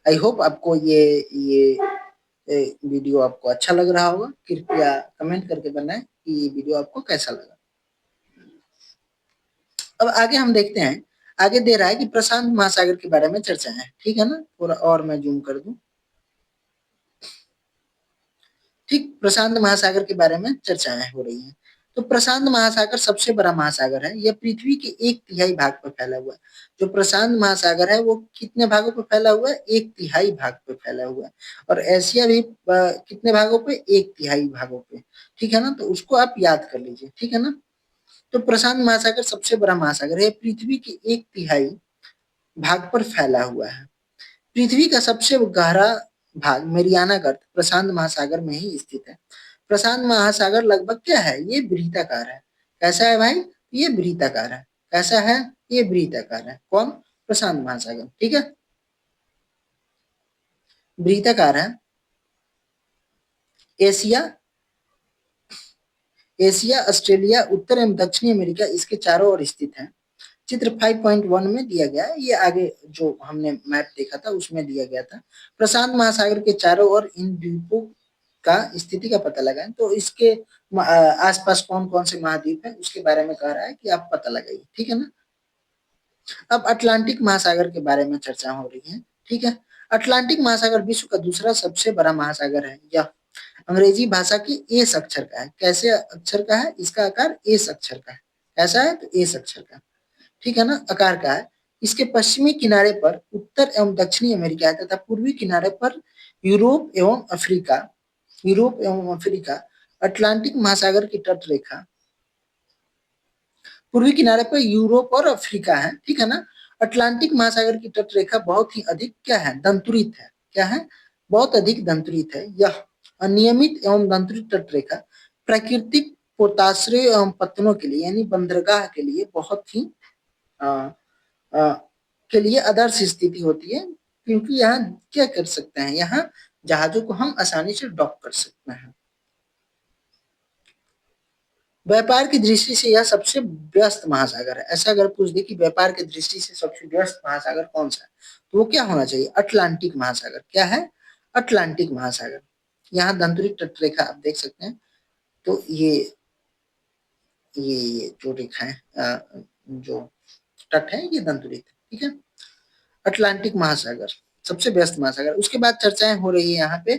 A: आई होप आपको ये वीडियो आपको अच्छा लग रहा होगा। कृपया कमेंट करके बताएं कि ये वीडियो आपको कैसा लगा। अब आगे हम देखते हैं। आगे दे रहा है कि प्रशांत महासागर के बारे में चर्चा है। ठीक है ना। थोड़ा और मैं जूम कर दूं। ठीक, प्रशांत महासागर के बारे में चर्चाएं हो रही हैं। तो प्रशांत महासागर सबसे बड़ा महासागर है। यह पृथ्वी के 1/3 भाग पर फैला हुआ है। जो प्रशांत महासागर है वो कितने भागों पर फैला हुआ है, 1/3 भाग पर फैला हुआ है। और एशिया भी कितने भागों पे, 1/3 भागों पे। ठीक है ना। तो उसको आप याद कर लीजिए। ठीक है ना। तो प्रशांत महासागर सबसे बड़ा महासागर है, पृथ्वी के 1/3 भाग पर फैला हुआ है। पृथ्वी का सबसे गहरा भाग मेरियाना गर्त प्रशांत महासागर में ही स्थित है। प्रशांत महासागर लगभग क्या है, ये वृत्ताकार है। कैसा है भाई, ये वृत्ताकार है। कैसा है, ये वृत्ताकार है। कौन, प्रशांत महासागर, ठीक है, वृत्ताकार है। एशिया, एशिया, ऑस्ट्रेलिया, उत्तर एवं दक्षिणी अमेरिका इसके चारों ओर स्थित है। चित्र 5.1 में दिया गया है, ये आगे जो हमने मैप देखा था उसमें दिया गया था। प्रशांत महासागर के चारों ओर इन द्वीपों का स्थिति का पता लगाएं। तो इसके आसपास कौन कौन से महाद्वीप है उसके बारे में कह रहा है कि आप पता लगाइए, ठीक है ना। अब अटलांटिक महासागर के बारे में चर्चा हो रही है, ठीक है। अटलांटिक महासागर विश्व का दूसरा सबसे बड़ा महासागर है। यह अंग्रेजी भाषा की एस अक्षर का है। कैसे अक्षर का है, इसका आकार एस अक्षर का है। ऐसा है, तो एस अक्षर का, ठीक है ना, आकार का है। इसके पश्चिमी किनारे पर उत्तर एवं दक्षिणी अमेरिका है तथा पूर्वी किनारे पर यूरोप एवं अफ्रीका, यूरोप एवं अफ्रीका। अटलांटिक महासागर की तट रेखा पूर्वी किनारे पर यूरोप और अफ्रीका है, ठीक है ना। अटलांटिक महासागर की तट रेखा बहुत ही अधिक क्या है, दंतुरित है। क्या है, बहुत अधिक दंतुरित है। यह अनियमित एवं दंतुरित तट रेखा प्राकृतिक पोताश्रय एवं पत्तनों के लिए यानी बंदरगाह के लिए बहुत ही अ, अ, के लिए आदर्श स्थिति होती है, क्योंकि यहाँ क्या कर सकते हैं, यहाँ जहाजों को हम आसानी से डॉक कर सकते हैं। व्यापार की दृष्टि से यह सबसे व्यस्त महासागर है। ऐसा अगर पूछ दे कि व्यापार की दृष्टि से सबसे व्यस्त महासागर कौन सा है, तो वो क्या होना चाहिए, अटलांटिक महासागर। क्या है, अटलांटिक महासागर। यहाँ दंतुरित तटरेखा आप देख सकते हैं। तो ये जो रेखा है, जो तट है ये दंतुरित है, ठीक है। अटलांटिक महासागर सबसे व्यस्त महासागर। उसके बाद चर्चाएं हो रही है यहाँ पे,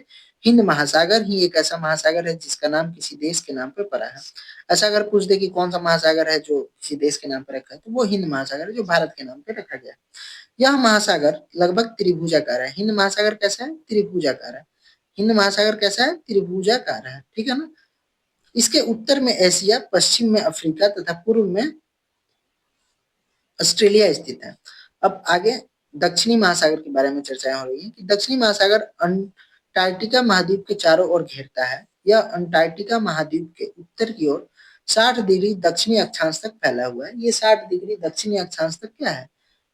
A: हिंद महासागर ही एक ऐसा महासागर है जिसका नाम किसी देश के नाम पर पड़ा है। ऐसा अगर पूछ दे कि कौन सा महासागर है जो किसी देश के नाम पर रखा है, तो वो हिंद महासागर है जो भारत के नाम पर रखा गया है। यह महासागर लगभग त्रिभुजाकार है। हिंद महासागर कैसा है, त्रिभुजाकार है। हिंद महासागर कैसा है, त्रिभुजाकार है, ठीक है ना। इसके उत्तर में एशिया, पश्चिम में अफ्रीका तथा पूर्व में ऑस्ट्रेलिया स्थित है। अब आगे दक्षिणी महासागर के बारे में चर्चा हो रही है कि दक्षिणी महासागर अंटार्कटिका महाद्वीप के चारों ओर घेरता है। यह अंटार्कटिका महाद्वीप के उत्तर की ओर 60 डिग्री दक्षिणी अक्षांश तक फैला हुआ है। ये 60 डिग्री दक्षिणी अक्षांश तक क्या है,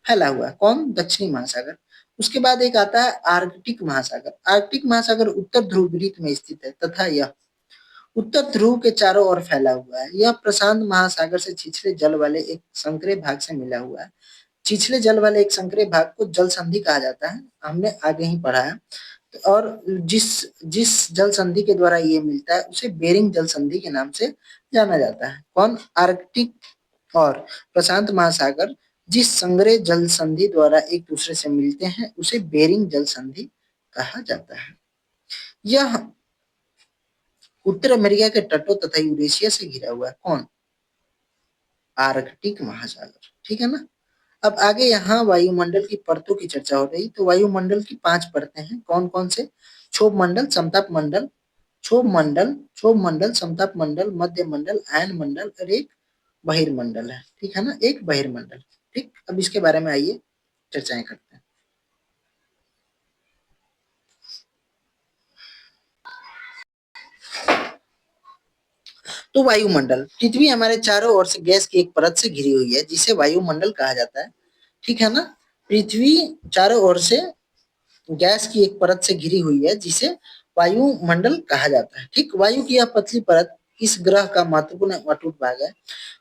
A: फैला हुआ है। कौन, दक्षिणी महासागर। उसके बाद एक आता है आर्कटिक महासागर। आर्कटिक महासागर उत्तर ध्रुव वृत्त में स्थित है तथा यह उत्तर ध्रुव के चारों ओर फैला हुआ है। यह प्रशांत महासागर से छिछले जल वाले एक संकरे भाग से मिला हुआ है। छिछले जल वाले एक संकरे भाग को जल संधि कहा जाता है, हमने आगे ही पढ़ा है। और जिस जिस जल संधि के द्वारा ये मिलता है उसे बेरिंग जल संधि के नाम से जाना जाता है। कौन, आर्कटिक और प्रशांत महासागर जिस संग्रह जल संधि द्वारा एक दूसरे से मिलते हैं उसे बेरिंग जल संधि कहा जाता है। यह उत्तर अमेरिका के तटों तथा यूरेशिया से घिरा हुआ है। कौन, आर्कटिक महासागर, ठीक है ना। अब आगे यहाँ वायुमंडल की परतों की चर्चा हो रही। तो वायुमंडल की 5 परतें हैं। कौन कौन से, क्षोभ मंडल, समताप मंडल, क्षोभ मंडल, समताप मंडल, मध्य मंडल, आयन मंडल और एक बहिर्मंडल है, ठीक है ना, एक बहिर्मंडल। ठीक, अब इसके बारे में आइए चर्चाएं करते हैं। तो वायुमंडल, पृथ्वी हमारे चारों ओर से गैस की एक परत से घिरी हुई है जिसे वायुमंडल कहा जाता है, ठीक है ना। पृथ्वी चारों ओर से गैस की एक परत से घिरी हुई है जिसे वायुमंडल कहा जाता है, ठीक। वायु की यह पतली परत इस ग्रह का महत्वपूर्ण अटूट भाग है।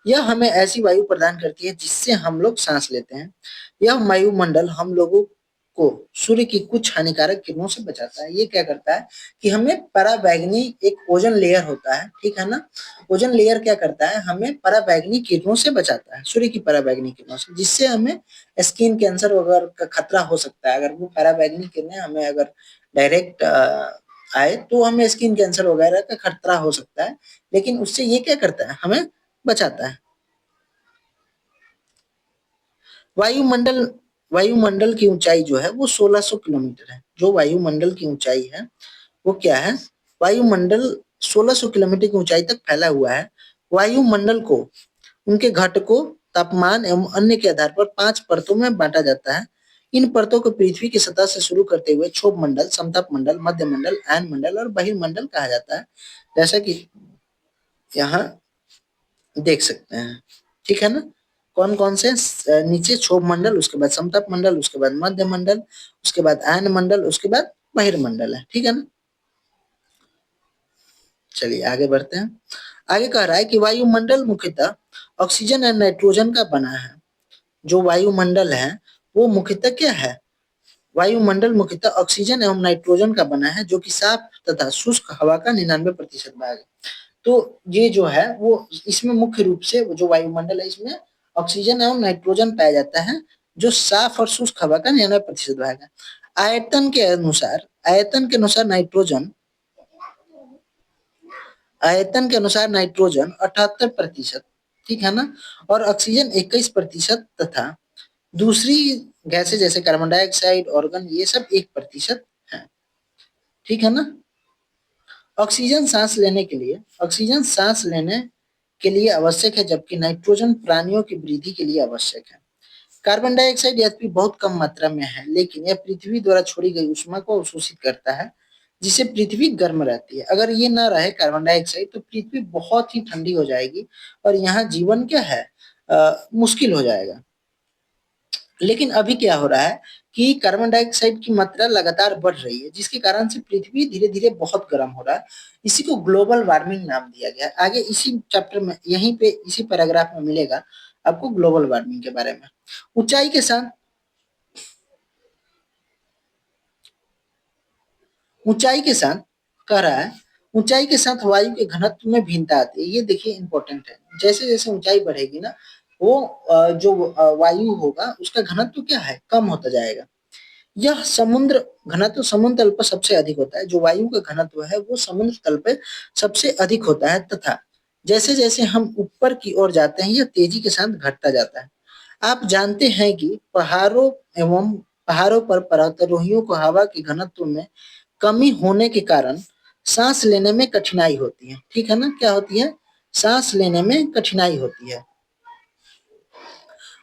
A: यह हमें ऐसी वायु प्रदान करती है जिससे हम लोग सांस लेते हैं। यह वायुमंडल हम लोगों को सूर्य की कुछ हानिकारक किरणों से बचाता है। ये क्या करता है कि हमें पराबैंगनी, एक ओजोन लेयर होता है, ठीक है ना। ओजोन लेयर क्या करता है, हमें पराबैंगनी किरणों से बचाता है, सूर्य की पराबैंगनी किरणों से, जिससे हमें स्किन कैंसर वगैरह का खतरा हो सकता है। अगर वो पराबैंगनी किरणें हमें अगर डायरेक्ट आए तो हमें स्किन कैंसर वगैरह का खतरा हो सकता है। लेकिन उससे ये क्या करता है, हमें बचाता है। वायुमंडल, वायुमंडल की ऊंचाई जो है वो 1600 किलोमीटर है। जो वायुमंडल की ऊंचाई है वो क्या है, वायुमंडल 1600 किलोमीटर की ऊंचाई तक फैला हुआ है। वायुमंडल को उनके घटकों, तापमान एवं अन्य के आधार पर 5 परतों में बांटा जाता है। इन परतों को पृथ्वी की सतह से शुरू करते हुए क्षोभ मंडल, समताप मंडल, मध्य मंडल, आयन मंडल और बहिर्मंडल कहा जाता है, जैसा कि यहाँ देख सकते हैं। ठीक है ना? कौन कौन से नीचे क्षोभ मंडल, उसके बाद समताप मंडल, उसके बाद मध्य मंडल, उसके बाद आयन मंडल, उसके बाद बहिर्मंडल है। ठीक है ना? चलिए आगे बढ़ते हैं। आगे कह रहा है कि वायुमंडल मुख्यतः ऑक्सीजन और नाइट्रोजन का बना है। जो वायुमंडल है वो मुख्यतः क्या है? वायुमंडल मुख्यतः ऑक्सीजन एवं नाइट्रोजन का बना है, जो कि साफ तथा शुष्क हवा का 99% भाग है। तो ये जो है वो इसमें मुख्य रूप से जो वायुमंडल है इसमें ऑक्सीजन एवं नाइट्रोजन पाया जाता है, जो साफ और शुष्क हवा का 99% भाग है। आयतन के अनुसार नाइट्रोजन 78%, ठीक है ना, और ऑक्सीजन 21% तथा दूसरी गैसें जैसे कार्बन डाइऑक्साइड, ऑर्गन, ये सब 1% है। ठीक है ना? ऑक्सीजन सांस लेने के लिए आवश्यक है, जबकि नाइट्रोजन प्राणियों की वृद्धि के लिए आवश्यक है। कार्बन डाइऑक्साइड यद्यपि बहुत कम मात्रा में है, लेकिन यह पृथ्वी द्वारा छोड़ी गई ऊष्मा को अवशोषित करता है, जिससे पृथ्वी गर्म रहती है। अगर ये ना रहे कार्बन डाइऑक्साइड तो पृथ्वी बहुत ही ठंडी हो जाएगी और यहाँ जीवन क्या है, मुश्किल हो जाएगा। लेकिन अभी क्या हो रहा है कि कार्बन डाइऑक्साइड की मात्रा लगातार बढ़ रही है, जिसके कारण से पृथ्वी धीरे धीरे बहुत गर्म हो रहा है। इसी को ग्लोबल वार्मिंग नाम दिया गया है। आगे इसी चैप्टर में यहीं पे इसी पैराग्राफ में मिलेगा आपको ग्लोबल वार्मिंग के बारे में। ऊंचाई के साथ ऊंचाई के साथ कह रहा है, ऊंचाई के साथ वायु के घनत्व में भिन्नता आती है। ये देखिए इंपॉर्टेंट है। जैसे जैसे ऊंचाई बढ़ेगी ना, वो जो वायु होगा उसका घनत्व क्या है, कम होता जाएगा। यह समुद्र घनत्व समुद्र तल पर सबसे अधिक होता है। जो वायु का घनत्व है वो समुद्र तल पर सबसे अधिक होता है, तथा जैसे जैसे हम ऊपर की ओर जाते हैं यह तेजी के साथ घटता जाता है। आप जानते हैं कि पहाड़ों पर पर्वतारोहियों को हवा के घनत्व में कमी होने के कारण सांस लेने में कठिनाई होती है। ठीक है ना? क्या होती है? सांस लेने में कठिनाई होती है।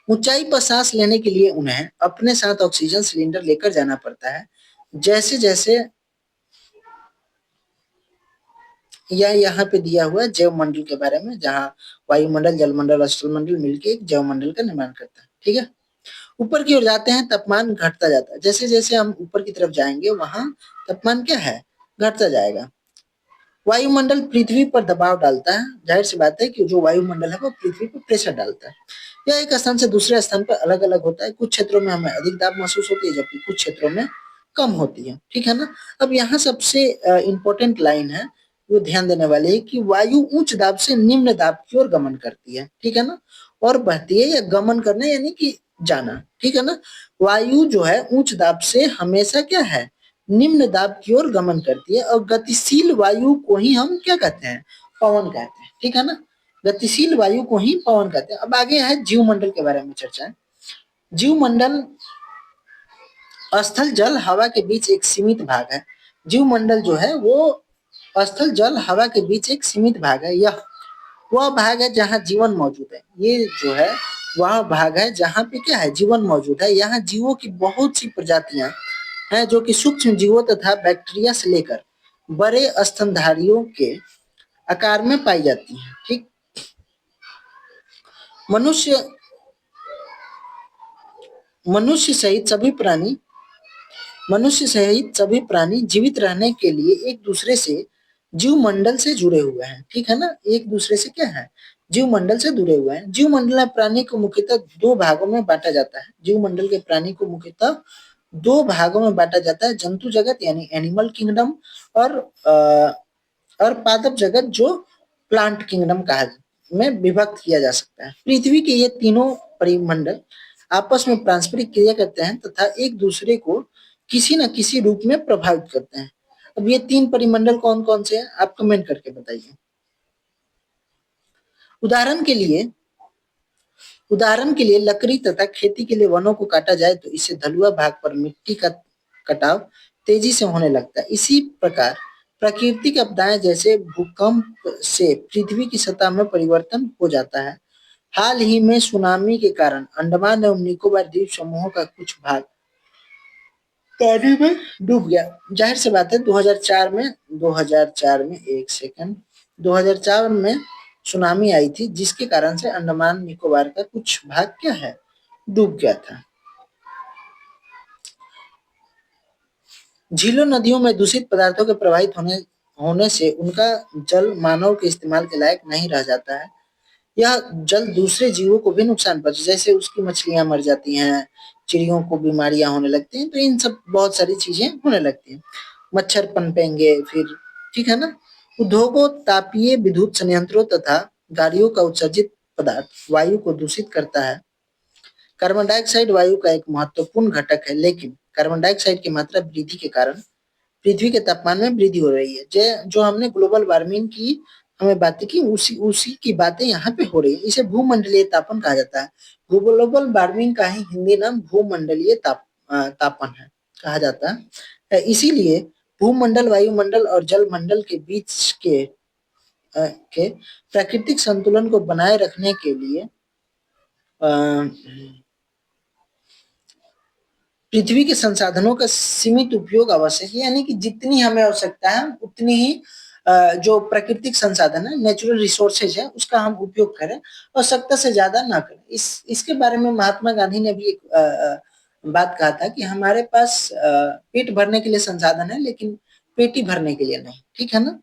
A: ऊंचाई पर सांस लेने के लिए उन्हें अपने साथ ऑक्सीजन सिलेंडर लेकर जाना पड़ता है। जैसे जैसे यह यहाँ पे दिया हुआ है जैव मंडल के बारे में, जहाँ वायुमंडल, जलमंडल, स्थलमंडल मिलकर एक जैव मंडल का निर्माण करता है। ठीक है? ऊपर की ओर जाते हैं तापमान घटता जाता है। जैसे जैसे हम ऊपर की तरफ जाएंगे वहां तापमान क्या है, घटता जाएगा। वायुमंडल पृथ्वी पर दबाव डालता है। जाहिर सी बात है कि जो वायुमंडल है वो पृथ्वी पर प्रेशर डालता है। यह एक स्थान से दूसरे स्थान पर अलग अलग होता है। कुछ क्षेत्रों में हमें अधिक दाब महसूस होती है, जबकि कुछ क्षेत्रों में कम होती है। ठीक है ना? अब यहाँ सबसे इंपॉर्टेंट लाइन है वो ध्यान देने वाली है कि वायु उच्च दाब से निम्न दाब की ओर गमन करती है। ठीक है ना? और बहती है, या गमन करना यानी कि जाना। ठीक है ना? वायु जो है उच्च दाब से हमेशा क्या है, निम्न दाब की ओर गमन करती है। और गतिशील वायु को ही हम क्या कहते हैं, पवन कहते हैं। ठीक है ना? गतिशील वायु को ही पवन कहते हैं। अब आगे है जीवमंडल के बारे में चर्चा है। जीवमंडल स्थल जल हवा के बीच एक सीमित भाग है। जीवमंडल जो है वो स्थल जल हवा के बीच एक सीमित भाग है। यह वह भाग है जहाँ जीवन मौजूद है। ये जो है वह भाग है जहाँ पे क्या है, जीवन मौजूद है। यहाँ जीवों की बहुत सी प्रजातियां हैं, जो कि सूक्ष्म जीवों तथा बैक्टीरिया से लेकर बड़े स्तनधारियों के आकार में पाई जाती हैं। ठीक? मनुष्य मनुष्य सहित सभी प्राणी मनुष्य सहित सभी प्राणी जीवित रहने के लिए एक दूसरे से जीवमंडल से जुड़े हुए हैं। ठीक है ना? एक दूसरे से क्या है, जीवमंडल से जुड़े हुए हैं। जीवमंडल में प्राणी को मुख्यतः दो भागों में बांटा जाता है। जीवमंडल के प्राणी को मुख्यतः दो भागों में बांटा जाता है, जंतु जगत यानी एनिमल किंगडम, और और पादप जगत जो प्लांट किंगडम कहा में विभक्त किया जा सकता है। पृथ्वी के ये तीनों परिमंडल आपस में पारस्परिक क्रिया करते हैं तथा एक दूसरे को किसी न किसी रूप में प्रभावित करते हैं। अब ये तीन परिमंडल कौन कौन से हैं, आप कमेंट करके बताइए। उदाहरण के लिए उदाहरण के लिए लकड़ी तथा खेती के लिए वनों को काटा जाए तो इससे ढलुआ भाग पर मिट्टी का कटाव तेजी से होने लगता है। इसी प्रकार प्राकृतिक आपदाएं जैसे भूकंप से पृथ्वी की सतह में परिवर्तन हो जाता है। हाल ही में सुनामी के कारण अंडमान एवं निकोबार द्वीप समूहों का कुछ भाग पानी में डूब गया। जाहिर सी बात है 2004 में एक सेकंड 2004 में सुनामी आई थी, जिसके कारण से अंडमान निकोबार का कुछ भाग क्या है, डूब गया था। झीलों नदियों में दूषित पदार्थों के प्रवाहित होने से उनका जल मानव के इस्तेमाल के लायक नहीं रह जाता है। यह जल दूसरे जीवों को भी नुकसान पहुंचे, जैसे उसकी मछलियां मर जाती हैं, चिड़ियों को बीमारियां होने लगती हैं, तो इन सब बहुत सारी चीजें होने लगती हैं। मच्छर पनपेंगे फिर, ठीक है ना। उद्योगों, तापीय विद्युत संयंत्रों तथा गाड़ियों का उत्सर्जित पदार्थ वायु को दूषित करता है। कार्बन डाइऑक्साइड वायु का एक महत्वपूर्ण घटक है, लेकिन कार्बन डाइऑक्साइड की मात्रा वृद्धि के कारण पृथ्वी के तापमान में वृद्धि हो रही है। जो हमने ग्लोबल वार्मिंग की हमें बातें की, उसी उसी की बातें यहाँ पे हो रही है। इसे भूमंडलीय तापन कहा जाता है। ग्लोबल वार्मिंग का ही हिंदी नाम भूमंडलीय तापन है, कहा जाता है। इसीलिए भूमंडल, वायुमंडल और जलमंडल के बीच के प्राकृतिक संतुलन को बनाए रखने के लिए पृथ्वी के संसाधनों का सीमित उपयोग आवश्यक है। यानी कि जितनी हमें आवश्यकता है उतनी ही जो प्राकृतिक संसाधन है, नेचुरल रिसोर्सेज है, उसका हम उपयोग करें, आवश्यकता से ज्यादा ना करें। इसके बारे में महात्मा गांधी ने भी एक बात कहा था कि हमारे पास पेट भरने के लिए संसाधन है, लेकिन पेटी भरने के लिए नहीं, ठीक है ना।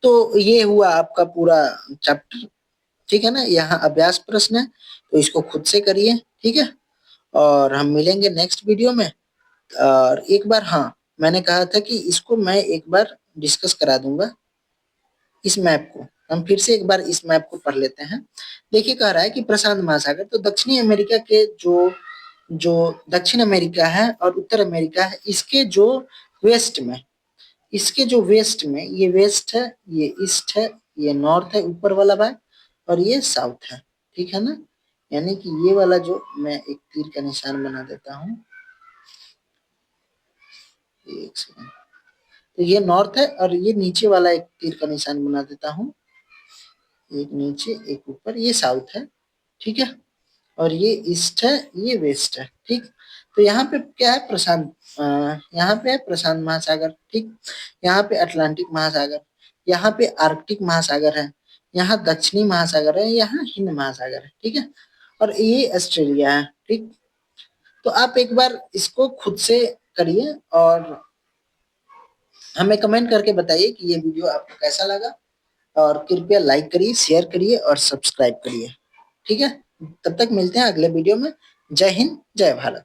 A: तो ये हुआ आपका पूरा चैप्टर, ठीक है ना। यहाँ अभ्यास प्रश्न है, तो इसको खुद से करिए, ठीक है। और हम मिलेंगे नेक्स्ट वीडियो में। और एक बार, हाँ, मैंने कहा था कि इसको मैं एक बार डिस्कस करा दूंगा, इस मैप को हम फिर से एक बार इस मैप को पढ़ लेते हैं। देखिए, कह रहा है कि प्रशांत महासागर, तो दक्षिणी अमेरिका के जो जो दक्षिण अमेरिका है और उत्तर अमेरिका है, इसके जो वेस्ट में, इसके जो वेस्ट में, ये वेस्ट है, ये ईस्ट है, ये नॉर्थ है ऊपर वाला भाग, और ये साउथ है, ठीक है ना। यानी कि ये वाला जो मैं एक तीर का निशान बना देता हूँ, एक सेकंड, तो ये नॉर्थ है, और ये नीचे वाला एक तीर का निशान बना देता हूँ, एक नीचे एक ऊपर, ये साउथ है, ठीक है। और ये ईस्ट है, ये वेस्ट है, ठीक। तो यहाँ पे क्या है, यहाँ पे है प्रशांत महासागर, ठीक। यहाँ पे अटलांटिक महासागर, यहाँ पे आर्कटिक महासागर है, यहाँ दक्षिणी महासागर है, यहाँ हिंद महासागर है, ठीक है। और ये ऑस्ट्रेलिया है, ठीक। तो आप एक बार इसको खुद से करिए और हमें कमेंट करके बताइए कि ये वीडियो आपको कैसा लगा। और कृपया लाइक करिए, शेयर करिए और सब्सक्राइब करिए, ठीक है। तब तक मिलते हैं अगले वीडियो में। जय हिंद, जय भारत।